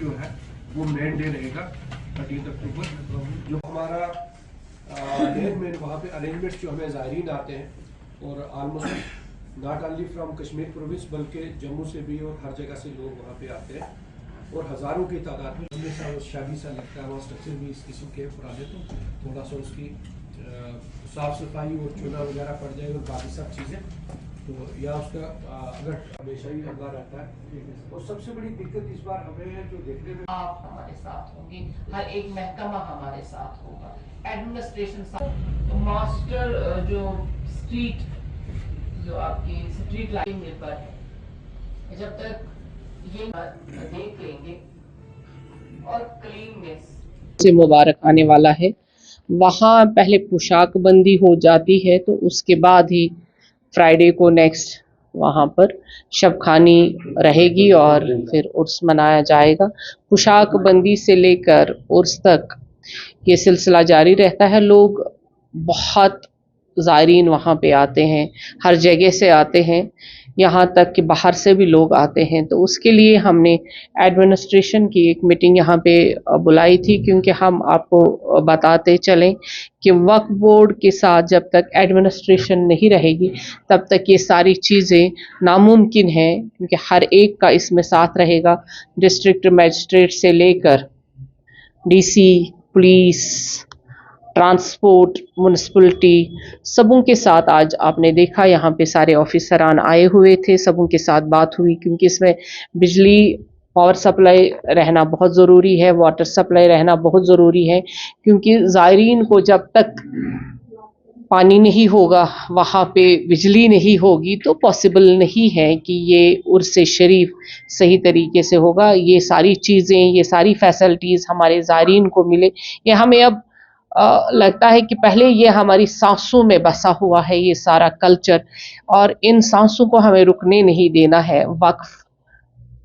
जो है वो मेन डे रहेगा 30 अक्टूबर। जो हमारा मेन वहाँ पे अरेंजमेंट्स जो हमें ज़ायरीन आते हैं और almost not only from Kashmir province बल्कि जम्मू से भी और हर जगह से लोग वहाँ पे आते हैं और हज़ारों की तादाद में। हमेशा शादी सा लगता है, वहाँ स्ट्रक्चर भी इस किस्म के पुराने, तो थोड़ा सा उसकी साफ़ सफाई और चूना वगैरह पड़ जाए और बाकी सब चीज़ें, तो या उसका अगर हमेशा ही लगा रहता है। और सबसे बड़ी दिक्कत इस बार हमें जो देखने में, आप हमारे साथ होंगे, हर एक महकमा हमारे साथ होगा, एडमिनिस्ट्रेशन मास्टर जो स्ट्रीट जो आपकी स्ट्रीट लाइटिंग पर है, जब तक ये देख लेंगे और क्लीननेस से मुबारक आने वाला है, वहाँ पहले पोशाक बंदी हो जाती है, तो उसके बाद ही फ्राइडे को नेक्स्ट वहाँ पर शब खानी रहेगी और फिर उर्स मनाया जाएगा। पोशाक बंदी से लेकर उर्स तक ये सिलसिला जारी रहता है। लोग बहुत ज़ायरीन वहाँ पे आते हैं, हर जगह से आते हैं, यहाँ तक कि बाहर से भी लोग आते हैं। तो उसके लिए हमने एडमिनिस्ट्रेशन की एक मीटिंग यहाँ पे बुलाई थी, क्योंकि हम आपको बताते चलें कि वक्फ बोर्ड के साथ जब तक एडमिनिस्ट्रेशन नहीं रहेगी तब तक ये सारी चीज़ें नामुमकिन हैं, क्योंकि हर एक का इसमें साथ रहेगा, डिस्ट्रिक्ट मजिस्ट्रेट से लेकर डीसी, पुलिस, ट्रांसपोर्ट, म्यूनसिपलिटी, सबों के साथ आज आपने देखा यहाँ पे सारे ऑफिसरान आए हुए थे, सबों के साथ बात हुई, क्योंकि इसमें बिजली पावर सप्लाई रहना बहुत ज़रूरी है, वाटर सप्लाई रहना बहुत ज़रूरी है, क्योंकि ज़ायरीन को जब तक पानी नहीं होगा, वहाँ पे बिजली नहीं होगी, तो पॉसिबल नहीं है कि ये उर्स शरीफ सही तरीके से होगा। ये सारी चीज़ें, ये सारी फैसिलिटीज़ हमारे ज़ायरीन को मिले, ये हमें अब लगता है कि पहले ये हमारी सांसों में बसा हुआ है ये सारा कल्चर, और इन सांसों को हमें रुकने नहीं देना है। वक्फ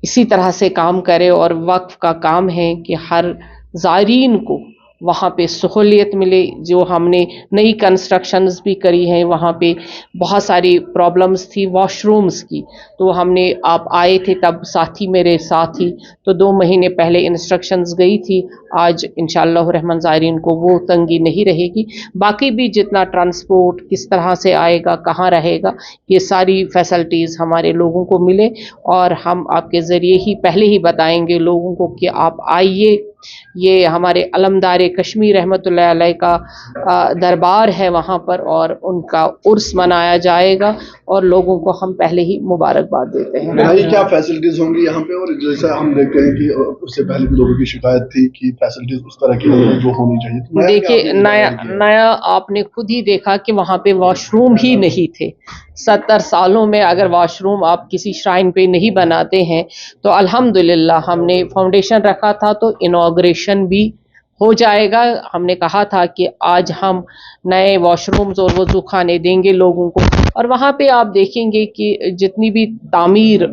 इसी तरह से काम करे, और वक्फ का काम है कि हर ज़ायरीन को वहाँ पे सहूलियत मिले। जो हमने नई कंस्ट्रक्शंस भी करी हैं, वहाँ पे बहुत सारी प्रॉब्लम्स थी वॉशरूम्स की, तो हमने, आप आए थे तब साथी मेरे साथ ही, तो 2 महीने पहले इंस्ट्रक्शंस गई थी। आज इंशाअल्लाह रहमान ज़ायरीन को वो तंगी नहीं रहेगी। बाकी भी जितना ट्रांसपोर्ट किस तरह से आएगा, कहाँ रहेगा, ये सारी फैसिलिटीज़ हमारे लोगों को मिले, और हम आपके ज़रिए ही पहले ही बताएंगे लोगों को कि आप आइए। ये हमारे अलमदार कश्मीर रहमतुल्लाह अलैह का दरबार है वहाँ पर, और उनका उर्स मनाया जाएगा, और लोगों को हम पहले ही मुबारकबाद देते हैं। क्या फैसिलिटीज होंगी यहाँ पे? और जैसा हम देखते हैं कि उससे पहले भी लोगों की शिकायत थी कि फैसिलिटीज उस तरह की जो होनी चाहिए, तो देखिए नया आपने खुद ही देखा कि वहाँ पे वॉशरूम ही नहीं थे। 70 सालों में अगर वॉशरूम आप किसी श्राइन पे नहीं बनाते हैं, तो अल्हम्दुलिल्लाह हमने फाउंडेशन रखा था, तो इनॉग्रेशन भी हो जाएगा। हमने कहा था कि आज हम नए वॉशरूम्स और वज़ू खाने देंगे लोगों को, और वहाँ पे आप देखेंगे कि जितनी भी तामीर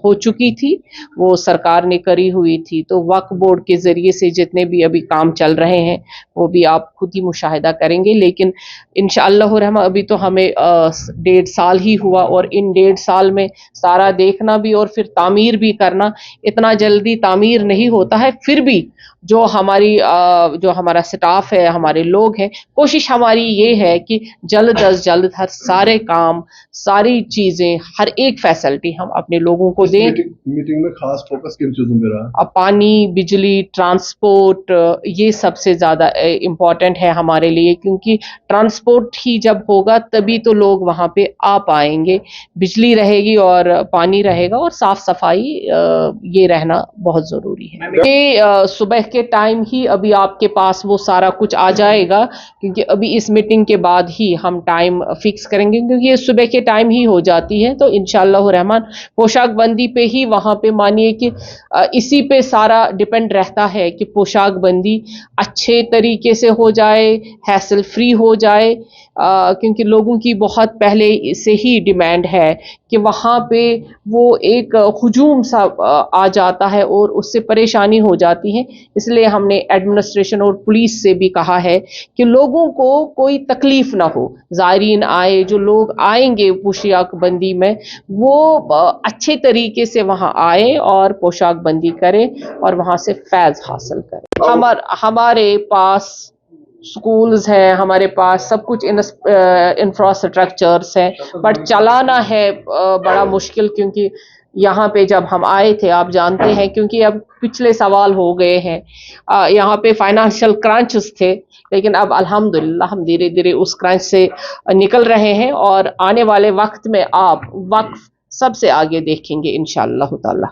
हो चुकी थी वो सरकार ने करी हुई थी, तो वक्फ बोर्ड के ज़रिए से जितने भी अभी काम चल रहे हैं वो भी आप खुद ही मुशाहिदा करेंगे। लेकिन इंशाअल्लाह रहमान अभी तो हमें 1.5 साल ही हुआ, और इन 1.5 साल में सारा देखना भी और फिर तामीर भी करना, इतना जल्दी तामीर नहीं होता है। फिर भी जो हमारा स्टाफ है, हमारे लोग हैं, कोशिश हमारी ये है कि जल्द अज जल्द हर सारे काम, सारी चीज़ें, हर एक फैसिलिटी हम अपने लोगों को दें। मीटिंग में खास फोकस किन चीज़ों पे रहा? पानी, बिजली, ट्रांसपोर्ट, ये सबसे ज़्यादा इम्पॉर्टेंट है हमारे लिए, क्योंकि ट्रांसपोर्ट ही जब होगा तभी तो लोग वहाँ पे आ पाएंगे। बिजली रहेगी और पानी रहेगा, और साफ़ सफाई ये रहना बहुत ज़रूरी है। ये सुबह के टाइम ही अभी आपके पास वो सारा कुछ आ जाएगा, क्योंकि अभी इस मीटिंग के बाद ही हम टाइम फिक्स करेंगे, क्योंकि ये सुबह के टाइम ही हो जाती है। तो इंशाअल्लाह रहमान पोशाक बंदी पे ही, वहाँ पे मानिए कि इसी पे सारा डिपेंड रहता है कि पोशाक बंदी अच्छे तरीके से हो जाए, हैसल फ्री हो जाए, क्योंकि लोगों की बहुत पहले से ही डिमांड है कि वहाँ पे वो एक हुजूम सा आ जाता है और उससे परेशानी हो जाती है। इसलिए हमने एडमिनिस्ट्रेशन और पुलिस से भी कहा है कि लोगों को कोई तकलीफ ना हो, ज़ायरीन आए, जो लोग आएंगे पोशाक बंदी में वो अच्छे तरीके से वहाँ आए और पोशाक बंदी करें और वहाँ से फैज़ हासिल करें। हमारे पास स्कूल्स हैं, हमारे पास सब कुछ इंफ्रास्ट्रक्चर्स हैं, पर चलाना है बड़ा मुश्किल, क्योंकि यहाँ पे जब हम आए थे आप जानते हैं, क्योंकि अब पिछले सवाल हो गए हैं, यहाँ पे फाइनेंशियल क्रंचेस थे, लेकिन अब अल्हम्दुलिल्लाह हम धीरे धीरे उस क्रंच से निकल रहे हैं और आने वाले वक्त में आप वक्फ सबसे आगे देखेंगे इंशाअल्लाह ताला।